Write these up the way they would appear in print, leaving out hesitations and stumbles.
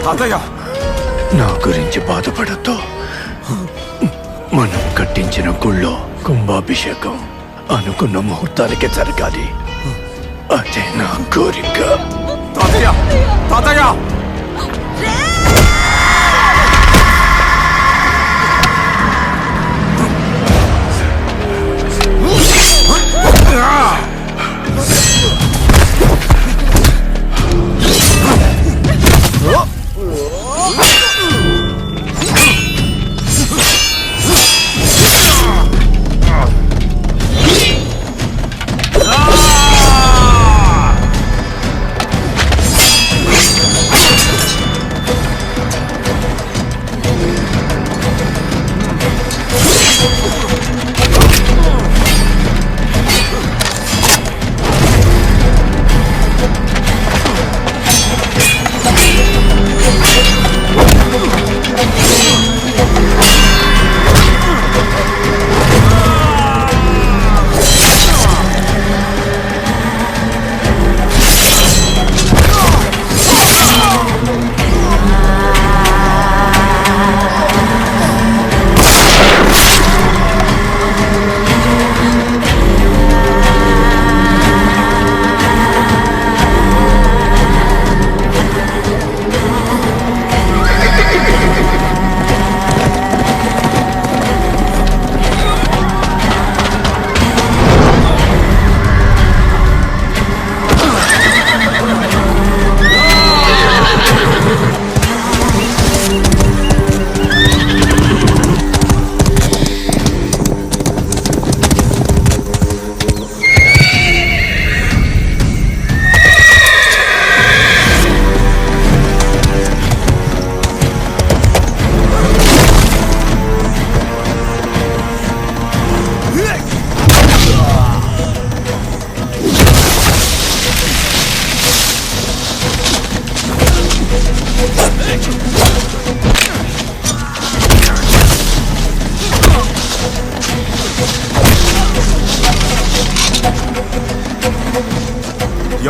తాతయ్య, నా గురించి బాధపడద్దు. మనం కట్టించిన గుళ్ళో కుంభాభిషేకం అనుకున్న ముహూర్తాలకే జరగాలి. అదే నా కోరిక. తాతయ్య, తాతయ్య,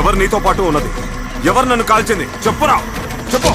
ఎవరు నీతో పాటు ఉన్నది? ఎవరు నన్ను కాల్చింది? చెప్పురా, చెప్పు.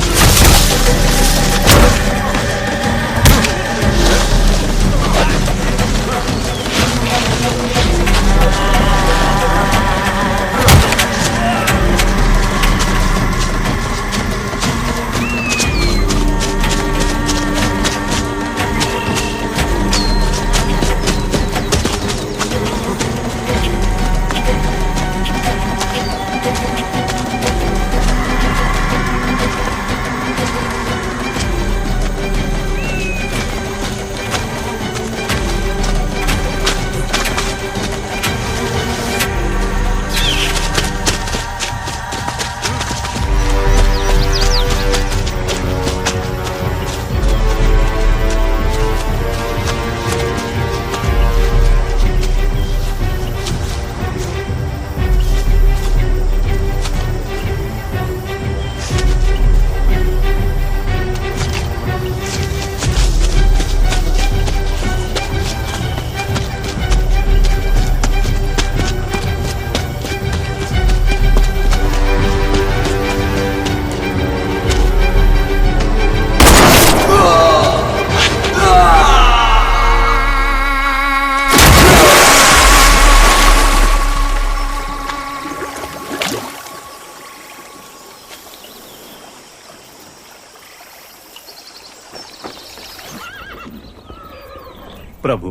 ప్రభు,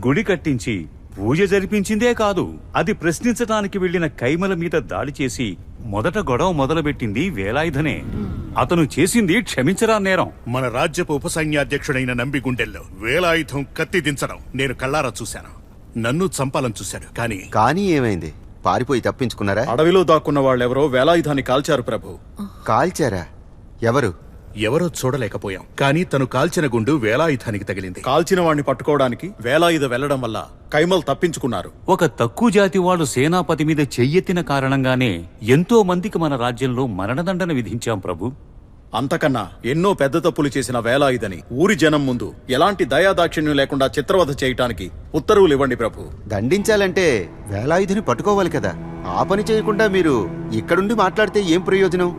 గుడి కట్టించి పూజ జరిపించిందే కాదు, అది ప్రశ్నించటానికి వెళ్లిన కైమల మీద దాడి చేసి మొదట గొడవ మొదలుపెట్టింది వేలాయుధనే. అతను చేసింది క్షమించరా నేరం. మన రాజ్యపు ఉప సైన్యాధ్యక్షుడైన నంబి గుండెల్లో వేలాయుధం కత్తి దించడం నేను కళ్ళారా చూశాను. నన్ను చంపాలని చూశాడు, కానీ ఏమైంది? పారిపోయి తప్పించుకున్నారా? అడవిలో దాక్కున్న వాళ్ళెవరో వేలాయుధాన్ని కాల్చారు ప్రభు. కాల్చారా? ఎవరు? ఎవరో చూడలేకపోయాం, కానీ తను కాల్చిన గుండు వేలాయుధానికి తగిలింది. కాల్చిన వాణ్ణి పట్టుకోవడానికి వేలాయుధ వెళ్లడం వల్ల కైమల్ తప్పించుకున్నారు. ఒక తక్కువ జాతి వాడు సేనాపతి మీద చెయ్యెత్తిన కారణంగానే ఎంతో మందికి మన రాజ్యంలో మరణదండన విధించాం ప్రభు. అంతకన్నా ఎన్నో పెద్ద తప్పులు చేసిన వేలాయుధని ఊరి జనం ముందు ఎలాంటి దయాదాక్షిణ్యం లేకుండా చిత్రవధ చేయటానికి ఉత్తర్వులు ఇవ్వండి ప్రభు. దండించాలంటే వేలాయుధిని పట్టుకోవాలి కదా. ఆ పని చేయకుండా మీరు ఇక్కడుండి మాట్లాడితే ఏం ప్రయోజనం?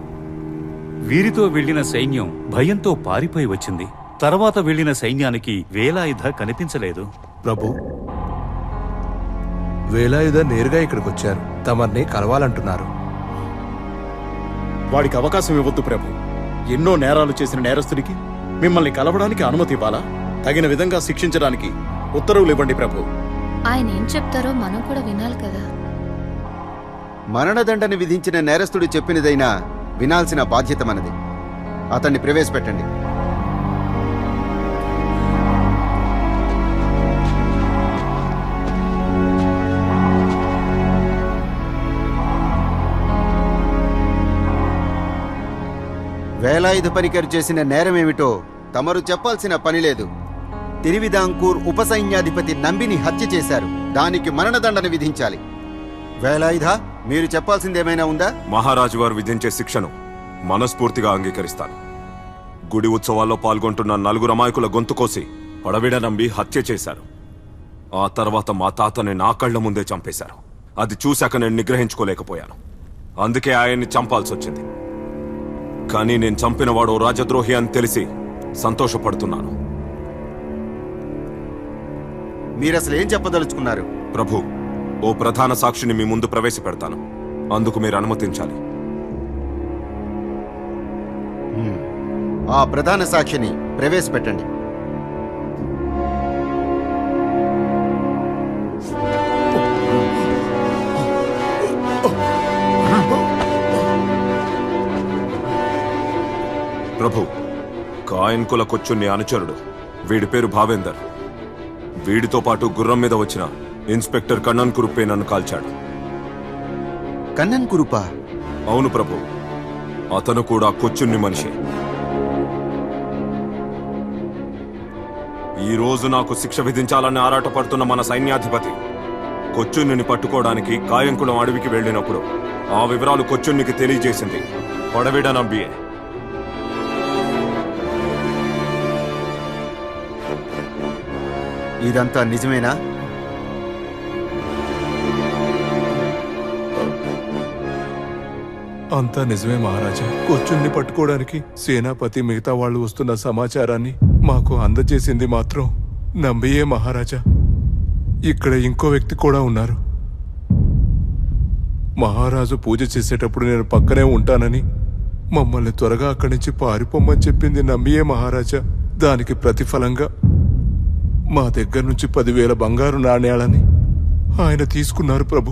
వీరితో వెళ్లిన సైన్యం భయంతో పారిపోయి వచ్చింది. తర్వాత వెళ్లిన సైన్యానికి వేలాయుధ కనిపించలేదు. ప్రభు, వేలాయుధ నేరుగా ఇక్కడికి వచ్చారు, తమర్ని కలవాలంటున్నారు. వాడికి అవకాశం ఇవ్వద్దు ప్రభు. ఎన్నో నేరాలు చేసిన నేరస్తుడికి మిమ్మల్ని కలవడానికి అనుమతి ఇవ్వాలా? తగిన విధంగా శిక్షించడానికి ఉత్తర్వులు ఇవ్వండి ప్రభు. ఆయన ఏం చెప్తారో మనం కూడా వినాలి కదా. మరణదండని విధించిన నేరస్తుడు చెప్పినదైనా వినాల్సిన బాధ్యత మనది. అతన్ని ప్రవేశపెట్టండి. వేలాయుధ పనికరు చేసిన నేరమేమిటో తమరు చెప్పాల్సిన పని లేదు. తిరువిదాంకూర్ ఉప సైన్యాధిపతి నంబిని హత్య చేశారు. దానికి మరణదండన విధించాలి. వేలాయుధ, మీరు చెప్పాల్సిందేమైనా ఉందా? మహారాజు వారు విధించే శిక్షను మనస్ఫూర్తిగా అంగీకరిస్తాను. గుడి ఉత్సవాల్లో పాల్గొంటున్న 4 అమాయకుల గొంతు కోసి పడవిడ నంబి హత్య చేశారు. ఆ తర్వాత మా తాతని నా కళ్ల ముందే చంపేశారు. అది చూశాక నేను నిగ్రహించుకోలేకపోయాను. అందుకే ఆయన్ని చంపాల్సి వచ్చింది. కానీ నేను చంపినవాడు రాజద్రోహి అని తెలిసి సంతోషపడుతున్నాను. మీరసలు ఏం చెప్పదలుచుకున్నారు? ప్రభు, ఓ ప్రధాన సాక్షిని మీ ముందు ప్రవేశపెడతాను. అందుకు మీరు అనుమతించాలి. ఆ ప్రధాన సాక్షిని ప్రవేశపెట్టండి. ప్రభు, కాయన్ కుల కొచ్చుని అనుచరుడు, వీడి పేరు భావేందర్. వీడితో పాటు గుర్రం మీద వచ్చిన ఇన్స్పెక్టర్ కన్నన్ కురుపే నన్ను కాల్చాడు. కన్నన్ కురుపా? అవును ప్రభు, అతను కూడా కొచ్చుని మనిషి. ఈ రోజు నాకు శిక్ష విధించాలని ఆరాటపడుతున్న మన సైన్యాధిపతి కొచ్చుని పట్టుకోవడానికి కాయంకుళం అడవికి వెళ్ళినప్పుడు ఆ వివరాలు కొచ్చునికి తెలియజేసింది పడవిడ నంబియే. ఇదంతా నిజమేనా? అంతా నిజమే మహారాజా. కొచ్చుణ్ణి పట్టుకోవడానికి సేనాపతి మిగతా వాళ్ళు వస్తున్న సమాచారాన్ని మాకు అందజేసింది మాత్రం నంబియే మహారాజా. ఇక్కడ ఇంకో వ్యక్తి కూడా ఉన్నారు. మహారాజు పూజ చేసేటప్పుడు నేను పక్కనే ఉంటానని మమ్మల్ని త్వరగా అక్కడి నుంచి పారిపోమ్మని చెప్పింది నంబియే మహారాజా. దానికి ప్రతిఫలంగా మా దగ్గర నుంచి 10,000 బంగారు నాణ్యాలని ఆయన తీసుకున్నారు ప్రభు.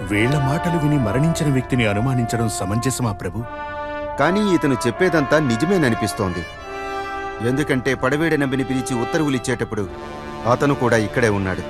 వీళ్ల మాటలు విని మరణించిన వ్యక్తిని అనుమానించడం సమంజసమా ప్రభు? కానీ ఇతను చెప్పేదంతా నిజమేననిపిస్తోంది. ఎందుకంటే పడవేడ నంబిని పిలిచి ఉత్తర్వులిచ్చేటప్పుడు అతను కూడా ఇక్కడే ఉన్నాడు.